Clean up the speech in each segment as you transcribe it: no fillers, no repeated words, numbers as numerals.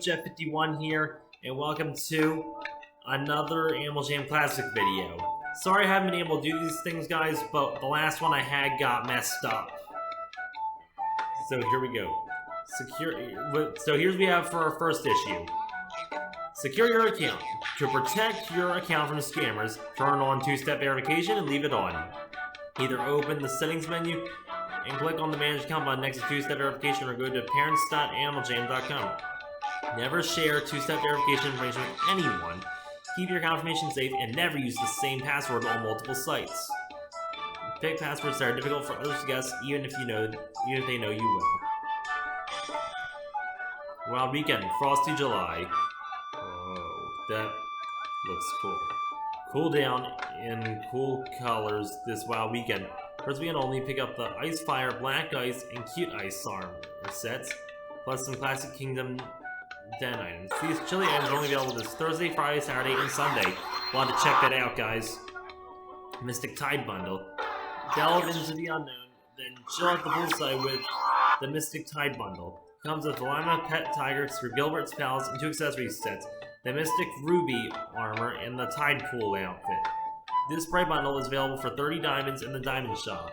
Jet51 here, and welcome to another Animal Jam Classic video. Sorry I haven't been able to do these things, guys, but the last one I had got messed up. So here we go. So here's what we have for our first issue. Secure your account. To protect your account from scammers, turn on two-step verification and leave it on. Either open the settings menu and click on the Manage Account button next to two-step verification, or go to parents.animaljam.com. Never share two-step verification information with anyone. Keep your account information safe and never use the same password on multiple sites. Pick passwords that are difficult for others to guess, even if they know you will. Wild Weekend, Frosty July. Oh, that looks cool. Cool down in cool colors this Wild Weekend. First weekend only, pick up the Ice Fire, Black Ice, and Cute Ice armor sets, plus some classic Kingdom Den items. These chili items are only available this Thursday, Friday, Saturday, and Sunday. We'll have to check that out, guys. Mystic Tide Bundle. Delve into the unknown, then chill at the poolside with the Mystic Tide Bundle. Comes with the Lima Pet Tiger through Gilbert's Palace and 2 accessory sets, the Mystic Ruby armor, and the Tide Pool outfit. This bright bundle is available for 30 diamonds in the Diamond Shop.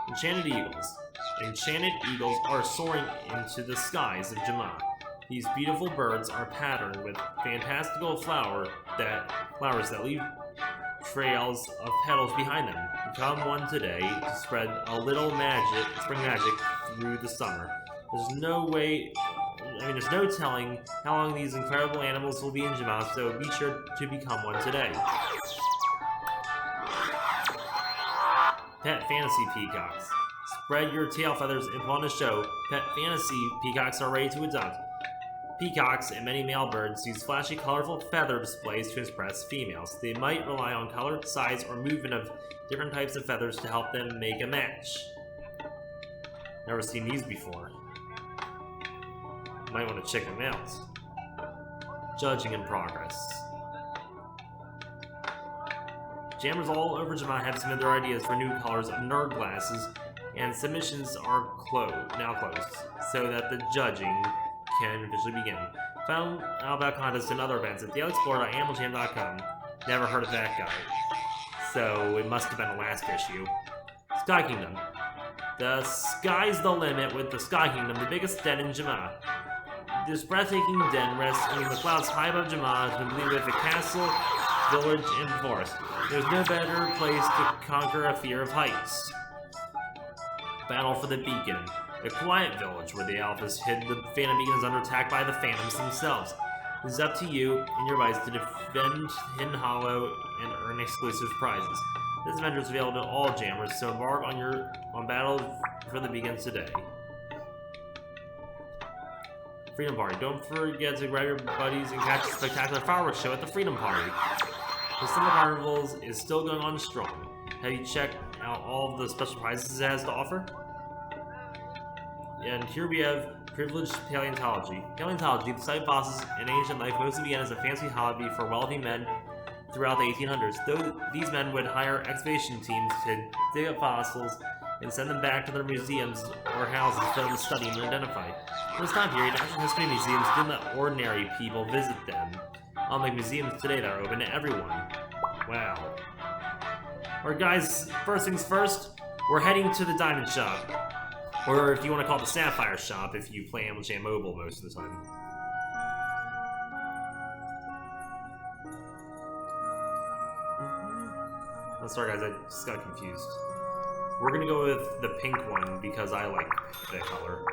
Enchanted Eagles. Enchanted eagles are soaring into the skies of Jama. These beautiful birds are patterned with fantastical flowers that leave trails of petals behind them. Become one today to spread a little spring magic through the summer. There's no telling how long these incredible animals will be in Jama, so be sure to become one today. Pet Fantasy Peacocks. Spread your tail feathers and put on a show. Pet Fantasy Peacocks are ready to adopt. Peacocks and many male birds use flashy, colorful feather displays to impress females. They might rely on color, size, or movement of different types of feathers to help them make a match. Never seen these before. Might want to check them out. Judging in progress. Jammers all over Jama have submitted their ideas for new colors of nerd glasses, and submissions are now closed, so that the judging can officially begin. Found out about contests and other events at dailyexplorer.animaljam.com. Never heard of that guy, so it must have been the last issue. Sky Kingdom. The sky's the limit with the Sky Kingdom, the biggest den in Jama. This breathtaking den rests in the clouds high above Jama, complete with a castle, village, and forest. There's no better place to conquer a fear of heights. Battle for the Beacon. The quiet village where the Alphas hid the Phantom Beacon is under attack by the Phantoms themselves. It is up to you and your vice to defend Hidden Hollow and earn exclusive prizes. This adventure is available to all jammers, so embark on Battle for the Beacon today. Freedom Party. Don't forget to grab your buddies and catch a spectacular fireworks show at the Freedom Party. The Summer Carnivals is still going on strong. Have you checked out all of the special prizes it has to offer? And here we have Privileged Paleontology. Paleontology, the study of fossils in ancient life, mostly began as a fancy hobby for wealthy men throughout the 1800s. Though these men would hire excavation teams to dig up fossils and send them back to their museums or houses for them to study and identify. In this time period, natural history museums didn't let ordinary people visit them, unlike museums today that are open to everyone. Wow. Alright guys, first things first, we're heading to the Diamond Shop. Or if you want to call it the Sapphire Shop if you play Animal Jam Mobile most of the time. Oh, sorry guys, I just got confused. We're gonna go with the pink one because I like that color.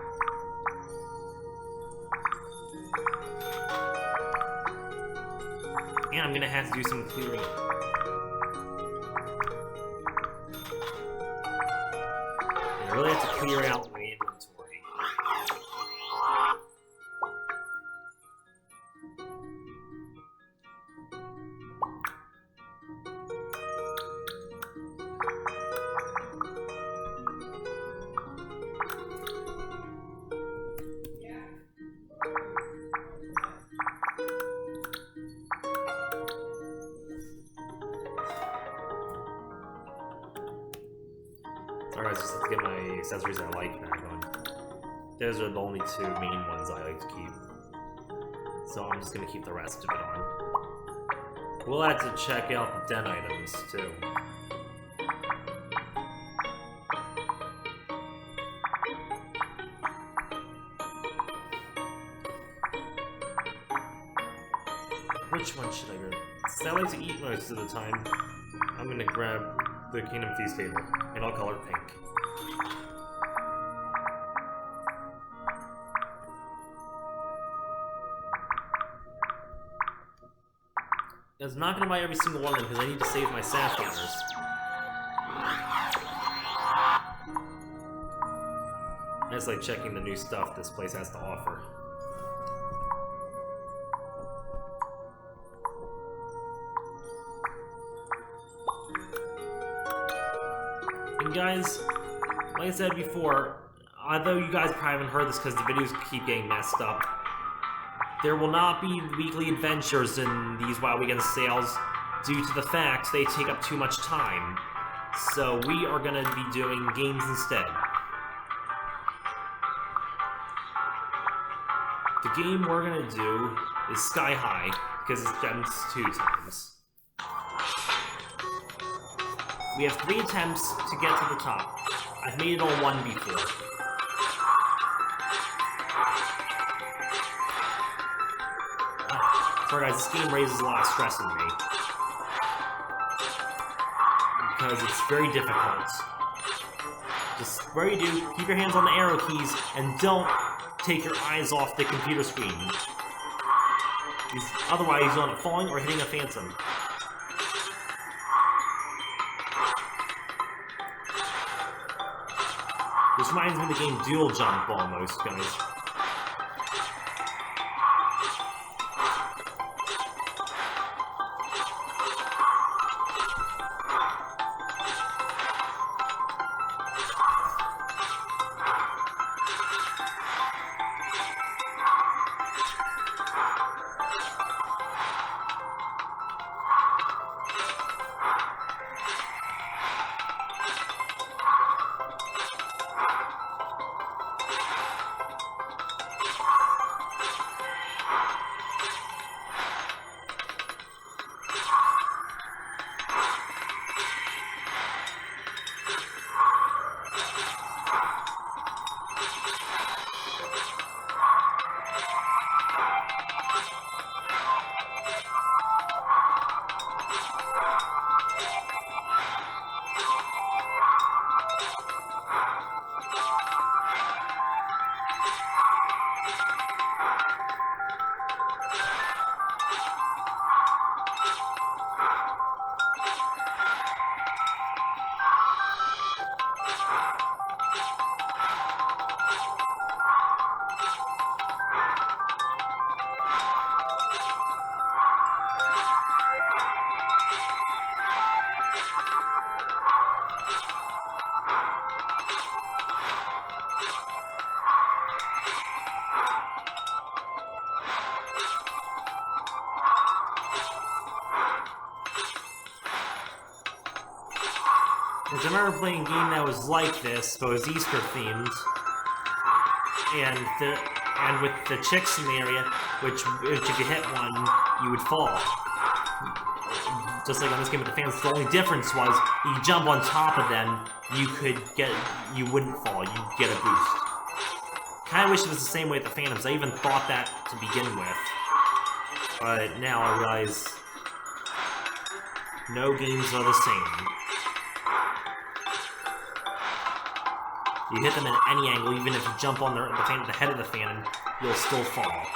And I'm gonna have to do some clearing. I really have to clear out my inventory. Alright, just have to get my accessories I like back on. Those are the only 2 main ones I like to keep. So I'm just gonna keep the rest of it on. We'll have to check out the den items, too. Which one should I grab? Since I like to eat most of the time, I'm gonna grab the Kingdom Feast table, and I'll color pink. I'm not gonna buy every single one of them because I need to save my sapphires. I just like checking the new stuff this place has to offer. And guys, like I said before, although you guys probably haven't heard this because the videos keep getting messed up, there will not be weekly adventures in these WoW Weekend sales due to the fact they take up too much time. So we are going to be doing games instead. The game we're going to do is Sky High, because it's gems 2 times. We have 3 attempts to get to the top. I've made it on 1 before. Sorry guys, this game raises a lot of stress in me. Because it's very difficult. Just where you do, keep your hands on the arrow keys, and don't take your eyes off the computer screen. Otherwise, you'll end up falling or hitting a phantom. This reminds me of the game Dual Jump almost, guys. Because I remember playing a game that was like this, but it was Easter themed, and with the chicks in the area, which if you hit one, you would fall. Just like on this game with the fans, the only difference was you jump on top of them, you wouldn't fall, you'd get a boost. Kinda wish it was the same way with the Phantoms. I even thought that to begin with, but now I realize no games are the same. You hit them at any angle, even if you jump on the head of the Phantom, you'll still fall.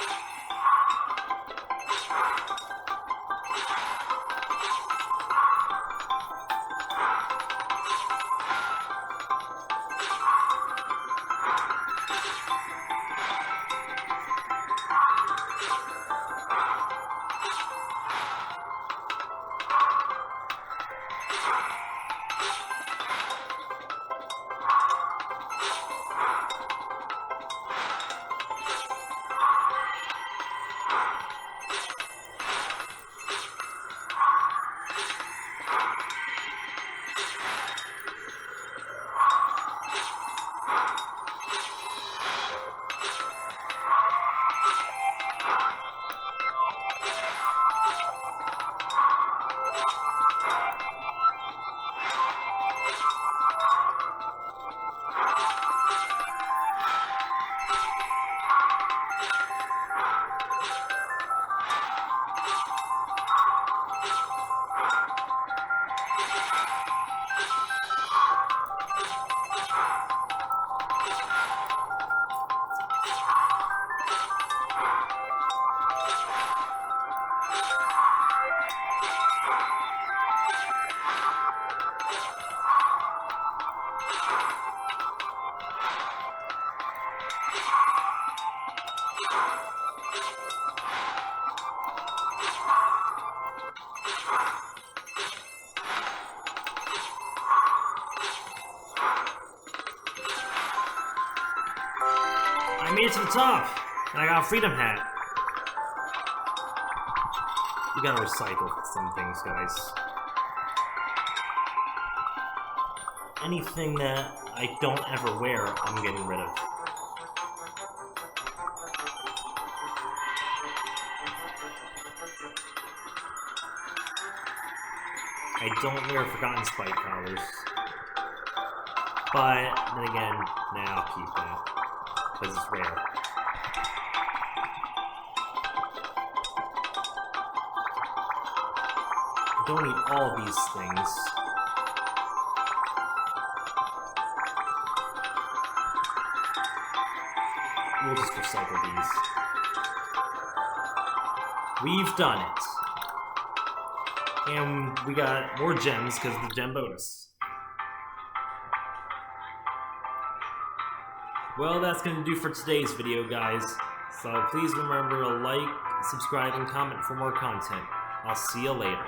made it to the top! And I got a freedom hat. We gotta recycle some things, guys. Anything that I don't ever wear, I'm getting rid of. I don't wear Forgotten Spike collars. But, then again, nah, I'll keep that. Because it's rare. I don't need all of these things. We'll just recycle these. We've done it. And we got more gems because of the gem bonus. Well, that's going to do for today's video, guys. So please remember to like, subscribe, and comment for more content. I'll see you later.